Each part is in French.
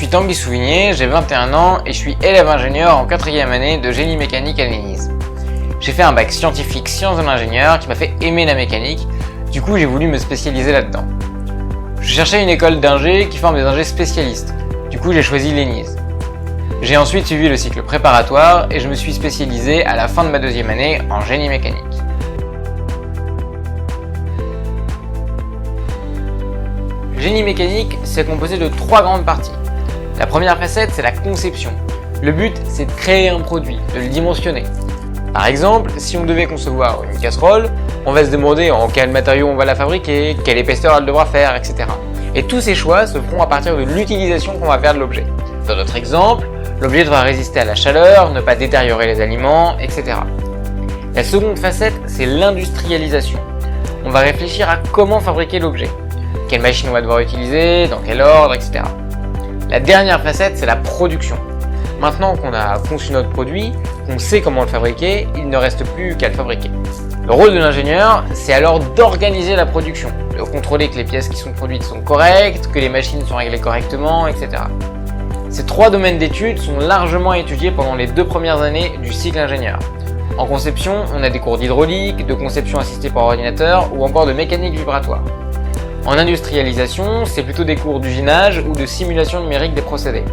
suis Tanguy Souvigné, j'ai 21 ans et je suis élève ingénieur en 4e année de génie mécanique à l'ENISE. J'ai fait un bac scientifique sciences de l'ingénieur qui m'a fait aimer la mécanique, du coup j'ai voulu me spécialiser là-dedans. Je cherchais une école d'ingé qui forme des ingés spécialistes, du coup j'ai choisi l'ENISE. J'ai ensuite suivi le cycle préparatoire et je me suis spécialisé à la fin de ma 2e année en génie mécanique. Le génie mécanique, c'est composé de 3 grandes parties. La première facette, c'est la conception. Le but, c'est de créer un produit, de le dimensionner. Par exemple, si on devait concevoir une casserole, on va se demander en quel matériau on va la fabriquer, quelle épaisseur elle devra faire, etc. Et tous ces choix se feront à partir de l'utilisation qu'on va faire de l'objet. Dans notre exemple, l'objet devra résister à la chaleur, ne pas détériorer les aliments, etc. La seconde facette, c'est l'industrialisation. On va réfléchir à comment fabriquer l'objet, quelle machine on va devoir utiliser, dans quel ordre, etc. La dernière facette, c'est la production. Maintenant qu'on a conçu notre produit, qu'on sait comment le fabriquer, il ne reste plus qu'à le fabriquer. Le rôle de l'ingénieur, c'est alors d'organiser la production, de contrôler que les pièces qui sont produites sont correctes, que les machines sont réglées correctement, etc. Ces 3 domaines d'études sont largement étudiés pendant les 2 premières années du cycle ingénieur. En conception, on a des cours d'hydraulique, de conception assistée par ordinateur ou encore de mécanique vibratoire. En industrialisation, c'est plutôt des cours d'usinage ou de simulation numérique des procédés.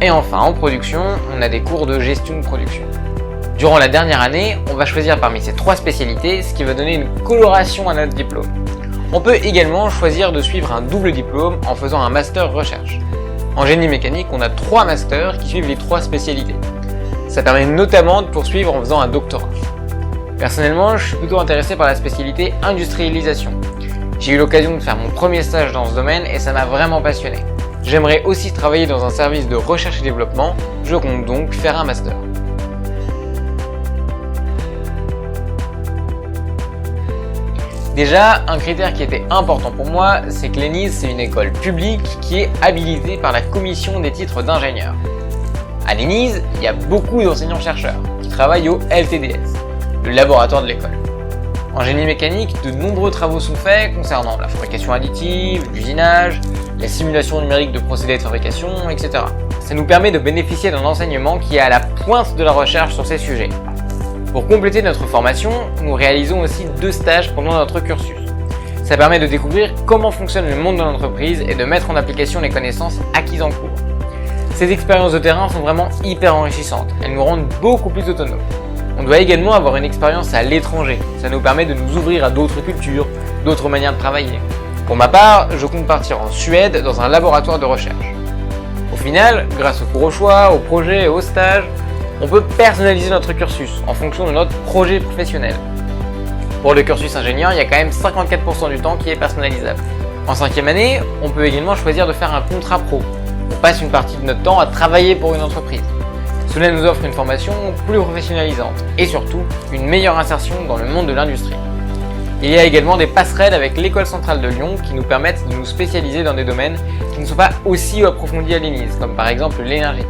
Et enfin, en production, on a des cours de gestion de production. Durant la dernière année, on va choisir parmi ces 3 spécialités, ce qui va donner une coloration à notre diplôme. On peut également choisir de suivre un double diplôme en faisant un master recherche. En génie mécanique, on a 3 masters qui suivent les 3 spécialités. Ça permet notamment de poursuivre en faisant un doctorat. Personnellement, je suis plutôt intéressé par la spécialité industrialisation. J'ai eu l'occasion de faire mon premier stage dans ce domaine et ça m'a vraiment passionné. J'aimerais aussi travailler dans un service de recherche et développement, je compte donc faire un master. Déjà, un critère qui était important pour moi, c'est que l'ENISE c'est une école publique qui est habilitée par la commission des titres d'ingénieur. À l'ENISE, il y a beaucoup d'enseignants-chercheurs qui travaillent au LTDS, le laboratoire de l'école. En génie mécanique, de nombreux travaux sont faits concernant la fabrication additive, l'usinage, la simulation numérique de procédés de fabrication, etc. Ça nous permet de bénéficier d'un enseignement qui est à la pointe de la recherche sur ces sujets. Pour compléter notre formation, nous réalisons aussi 2 stages pendant notre cursus. Ça permet de découvrir comment fonctionne le monde de l'entreprise et de mettre en application les connaissances acquises en cours. Ces expériences de terrain sont vraiment hyper enrichissantes, elles nous rendent beaucoup plus autonomes. On doit également avoir une expérience à l'étranger, ça nous permet de nous ouvrir à d'autres cultures, d'autres manières de travailler. Pour ma part, je compte partir en Suède dans un laboratoire de recherche. Au final, grâce aux cours au choix, aux projets et aux stages, on peut personnaliser notre cursus en fonction de notre projet professionnel. Pour le cursus ingénieur, il y a quand même 54% du temps qui est personnalisable. En 5e année, on peut également choisir de faire un contrat pro. On passe une partie de notre temps à travailler pour une entreprise. Cela nous offre une formation plus professionnalisante et surtout une meilleure insertion dans le monde de l'industrie. Il y a également des passerelles avec l'École centrale de Lyon qui nous permettent de nous spécialiser dans des domaines qui ne sont pas aussi approfondis à l'ENISE, comme par exemple l'énergétique.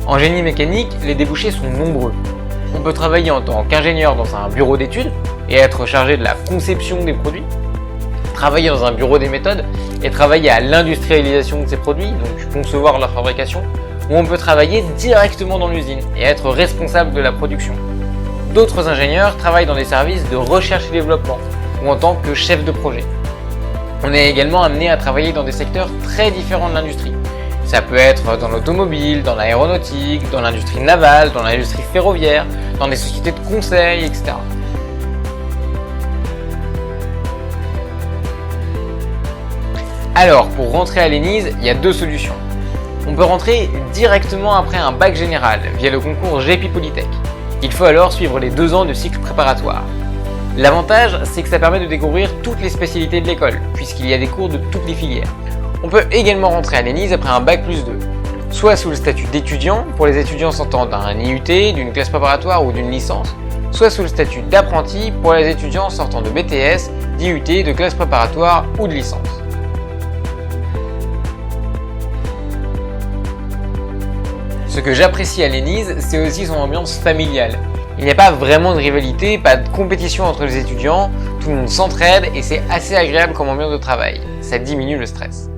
En génie mécanique, les débouchés sont nombreux. On peut travailler en tant qu'ingénieur dans un bureau d'études et être chargé de la conception des produits, travailler dans un bureau des méthodes et travailler à l'industrialisation de ces produits, donc concevoir leur fabrication, ou on peut travailler directement dans l'usine et être responsable de la production. D'autres ingénieurs travaillent dans des services de recherche et développement ou en tant que chef de projet. On est également amené à travailler dans des secteurs très différents de l'industrie. Ça peut être dans l'automobile, dans l'aéronautique, dans l'industrie navale, dans l'industrie ferroviaire, dans des sociétés de conseil, etc. Alors, pour rentrer à l'ENISE, il y a 2 solutions. On peut rentrer directement après un bac général via le concours GEPI Polytech. Il faut alors suivre les 2 ans de cycle préparatoire. L'avantage, c'est que ça permet de découvrir toutes les spécialités de l'école, puisqu'il y a des cours de toutes les filières. On peut également rentrer à l'ENISE après un bac plus 2, soit sous le statut d'étudiant pour les étudiants sortant d'un IUT, d'une classe préparatoire ou d'une licence, soit sous le statut d'apprenti pour les étudiants sortant de BTS, d'IUT, de classe préparatoire ou de licence. Ce que j'apprécie à l'ENISE, c'est aussi son ambiance familiale. Il n'y a pas vraiment de rivalité, pas de compétition entre les étudiants, tout le monde s'entraide et c'est assez agréable comme ambiance de travail. Ça diminue le stress.